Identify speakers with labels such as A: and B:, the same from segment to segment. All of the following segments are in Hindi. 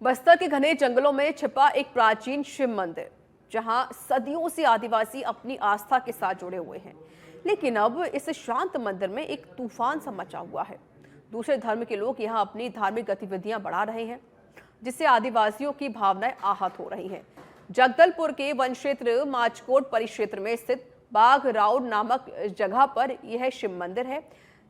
A: बस्तर के घने जंगलों में छिपा एक प्राचीन शिव मंदिर, जहां सदियों से आदिवासी अपनी आस्था के साथ जुड़े हुए हैं। लेकिन अब इस शांत मंदिर में एक तूफान सा मचा हुआ है। दूसरे धर्म के लोग यहां अपनी धार्मिक गतिविधियां बढ़ा रहे हैं, जिससे आदिवासियों की भावनाएं आहत हो रही हैं। जगदलपुर के वन क्षेत्र माचकोट परिक्षेत्र में स्थित बाघ राउड नामक जगह पर यह शिव मंदिर है।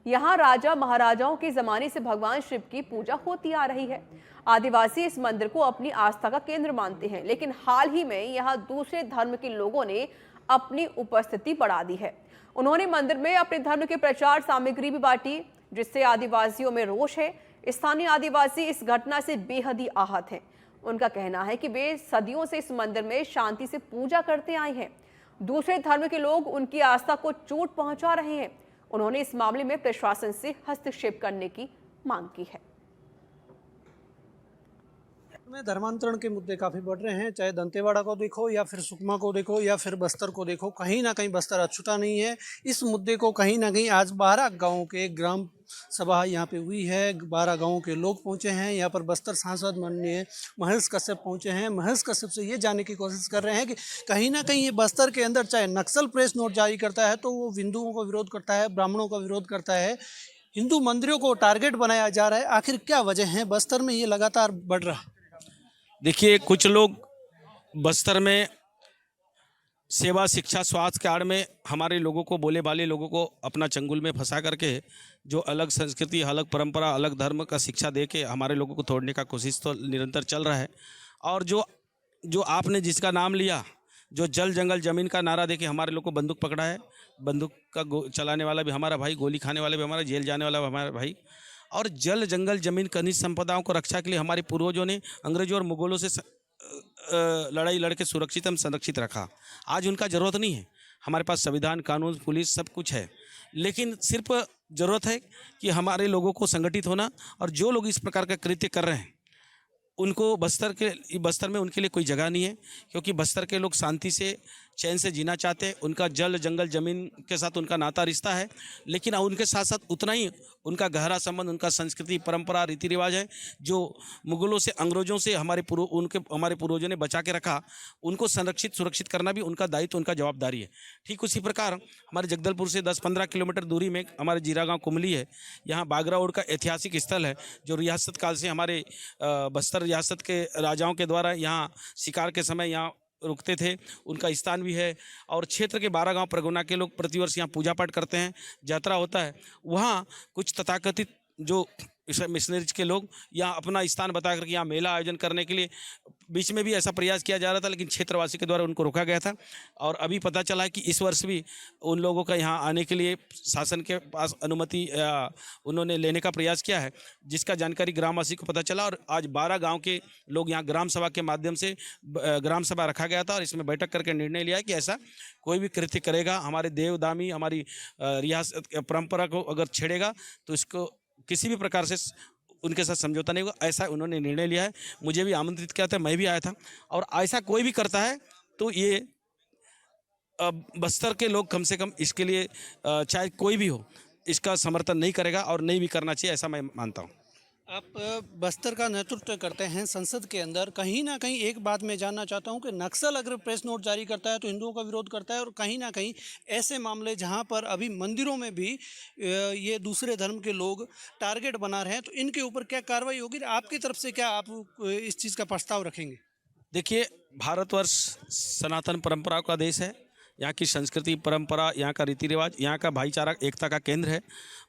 A: यहाँ राजा महाराजाओं के जमाने से भगवान शिव की पूजा होती आ रही है। आदिवासी इस मंदिर को अपनी आस्था का केंद्र मानते हैं, लेकिन हाल ही में यहाँ दूसरे धर्म के लोगों ने अपनी उपस्थिति बढ़ा दी है। उन्होंने मंदिर में अपने धर्म के प्रचार सामग्री भी बांटी, जिससे आदिवासियों में रोष है। स्थानीय आदिवासी इस घटना से बेहद ही आहत हैं। उनका कहना है कि वे सदियों से इस मंदिर में शांति से पूजा करते आए हैं। दूसरे धर्म के लोग उनकी आस्था को चोट पहुंचा रहे हैं। उन्होंने इस मामले में प्रशासन से हस्तक्षेप करने की मांग की है।
B: में धर्मांतरण के मुद्दे काफ़ी बढ़ रहे हैं, चाहे दंतेवाड़ा को देखो या फिर सुकमा को देखो या फिर बस्तर को देखो, कहीं ना कहीं बस्तर अछूता नहीं है। इस मुद्दे को कहीं ना कहीं आज 12 गाँव के ग्राम सभा यहाँ पे हुई है, 12 गाँव के लोग पहुँचे हैं। यहाँ पर बस्तर सांसद माननीय महेश कश्यप पहुँचे हैं। महेश कश्यप से ये जानने की कोशिश कर रहे हैं कि कहीं ना कहीं ये बस्तर के अंदर चाहे नक्सल प्रेस नोट जारी करता है तो वो हिंदुओं को विरोध करता है, ब्राह्मणों का विरोध करता है, हिंदू मंदिरों को टारगेट बनाया जा रहा है। आखिर क्या वजह है बस्तर में ये लगातार बढ़ रहा है?
C: देखिए, कुछ लोग बस्तर में सेवा, शिक्षा, स्वास्थ्य के आड़ में हमारे लोगों को, बोले भाले लोगों को अपना चंगुल में फंसा करके जो अलग संस्कृति, अलग परंपरा, अलग धर्म का शिक्षा दे के हमारे लोगों को तोड़ने का कोशिश तो निरंतर चल रहा है। और जो जो आपने जिसका नाम लिया, जो जल जंगल जमीन का नारा दे के हमारे लोग को बंदूक पकड़ा है, बंदूक का चलाने वाला भी हमारा भाई, गोली खाने वाले भी हमारा, जेल जाने वाला भी हमारा भाई। और जल जंगल जमीन खनिज संपदाओं को रक्षा के लिए हमारे पूर्वजों ने अंग्रेजों और मुगलों से लड़ाई लड़ के सुरक्षित हम संरक्षित रखा। आज उनका ज़रूरत नहीं है। हमारे पास संविधान, कानून, पुलिस सब कुछ है, लेकिन सिर्फ ज़रूरत है कि हमारे लोगों को संगठित होना। और जो लोग इस प्रकार का कृत्य कर रहे हैं उनको बस्तर में उनके लिए कोई जगह नहीं है, क्योंकि बस्तर के लोग शांति से, चैन से जीना चाहते हैं। उनका जल जंगल ज़मीन के साथ उनका नाता रिश्ता है, लेकिन उनके साथ साथ उतना ही उनका गहरा संबंध, उनका संस्कृति, परंपरा, रीति रिवाज है जो मुगलों से, अंग्रेजों से हमारे पूर्वजों ने बचा के रखा। उनको संरक्षित, सुरक्षित करना भी उनका दायित्व, उनका जवाबदारी है। ठीक उसी प्रकार हमारे जगदलपुर से 10-15 किलोमीटर दूरी में हमारे जीरा गाँव कुमली है। यहाँ बागराउड का ऐतिहासिक स्थल है, जो रियासत काल से हमारे बस्तर रियासत के राजाओं के द्वारा यहाँ शिकार के समय यहाँ रुकते थे, उनका स्थान भी है। और क्षेत्र के 12 गांव परगना के लोग प्रतिवर्ष यहाँ पूजा पाठ करते हैं, यात्रा होता है। वहाँ कुछ तथाकथित जो मिशनरीज के लोग यहाँ अपना स्थान बता करके यहाँ मेला आयोजन करने के लिए बीच में भी ऐसा प्रयास किया जा रहा था, लेकिन क्षेत्रवासी के द्वारा उनको रोका गया था। और अभी पता चला है कि इस वर्ष भी उन लोगों का यहाँ आने के लिए शासन के पास अनुमति उन्होंने लेने का प्रयास किया है, जिसका जानकारी ग्रामवासी को पता चला। और आज 12 गांव के लोग यहाँ ग्राम सभा के माध्यम से ग्राम सभा रखा गया था और इसमें बैठक करके निर्णय लिया है कि ऐसा कोई भी कृत्य करेगा, हमारे देवदामी, हमारी रियासत परंपरा को अगर छेड़ेगा तो इसको किसी भी प्रकार से उनके साथ समझौता नहीं होगा, ऐसा उन्होंने निर्णय लिया है। मुझे भी आमंत्रित किया था, मैं भी आया था। और ऐसा कोई भी करता है तो ये बस्तर के लोग कम से कम इसके लिए, चाहे कोई भी हो, इसका समर्थन नहीं करेगा और नहीं भी करना चाहिए, ऐसा मैं मानता हूँ।
B: आप बस्तर का नेतृत्व करते हैं संसद के अंदर, कहीं ना कहीं एक बात मैं जानना चाहता हूं कि नक्सल अगर प्रेस नोट जारी करता है तो हिंदुओं का विरोध करता है, और कहीं ना कहीं ऐसे मामले जहां पर अभी मंदिरों में भी ये दूसरे धर्म के लोग टारगेट बना रहे हैं, तो इनके ऊपर क्या कार्रवाई होगी? आपकी तरफ से क्या आप इस चीज़ का प्रस्ताव रखेंगे?
C: देखिए, भारतवर्ष सनातन परंपरा का देश है। यहाँ की संस्कृति, परंपरा, यहाँ का रीति रिवाज, यहाँ का भाईचारा, एकता का केंद्र है।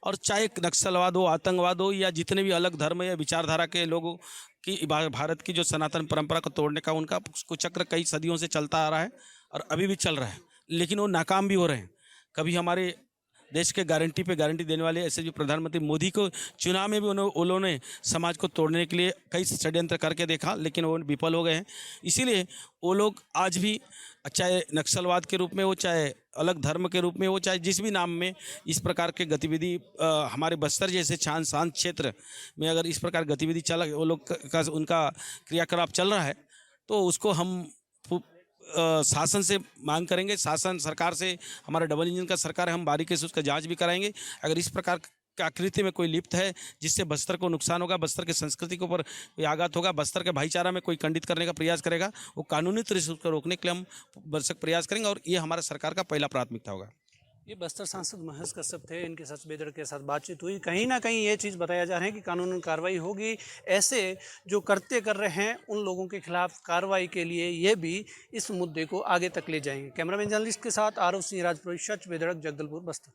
C: और चाहे नक्सलवाद हो, आतंकवाद हो, या जितने भी अलग धर्म या विचारधारा के लोगों की, भारत की जो सनातन परंपरा को तोड़ने का उनका कुचक्र कई सदियों से चलता आ रहा है और अभी भी चल रहा है, लेकिन वो नाकाम भी हो रहे हैं। कभी हमारे देश के गारंटी पे गारंटी देने वाले ऐसे जो प्रधानमंत्री मोदी को चुनाव में भी उन्होंने समाज को तोड़ने के लिए कई षड्यंत्र करके देखा, लेकिन वो विफल हो गए हैं। इसीलिए वो लोग आज भी, चाहे नक्सलवाद के रूप में हो, चाहे अलग धर्म के रूप में हो, चाहे जिस भी नाम में इस प्रकार के गतिविधि हमारे बस्तर जैसे शांत क्षेत्र में अगर इस प्रकार गतिविधि चला, वो लोग का उनका क्रियाकलाप चल रहा है, तो उसको हम शासन से मांग करेंगे। शासन, सरकार से, हमारा डबल इंजन का सरकार है, हम बारीकी से उसका जांच भी कराएंगे। अगर इस प्रकार आकृति में कोई लिप्त है जिससे बस्तर को नुकसान होगा, बस्तर की संस्कृति के ऊपर कोई आघात होगा, बस्तर के भाईचारा में कोई खंडित करने का प्रयास करेगा, वो कानूनी तरीके से उसको रोकने के लिए हम भरसक प्रयास करेंगे और ये हमारा सरकार का पहला प्राथमिकता होगा।
B: ये बस्तर सांसद महेश कश्यप थे, इनके साथ बेदड़ के साथ बातचीत हुई। कहीं ना कहीं ये चीज़ बताया जा रहा है कि कानूनी कार्रवाई होगी, ऐसे जो करते कर रहे हैं उन लोगों के खिलाफ कार्रवाई के लिए ये भी इस मुद्दे को आगे तक ले जाएंगे। कैमरामैन जर्नलिस्ट के साथ आरव सिंह, राजपुरी, सच बेदड़क, जगदलपुर, बस्तर।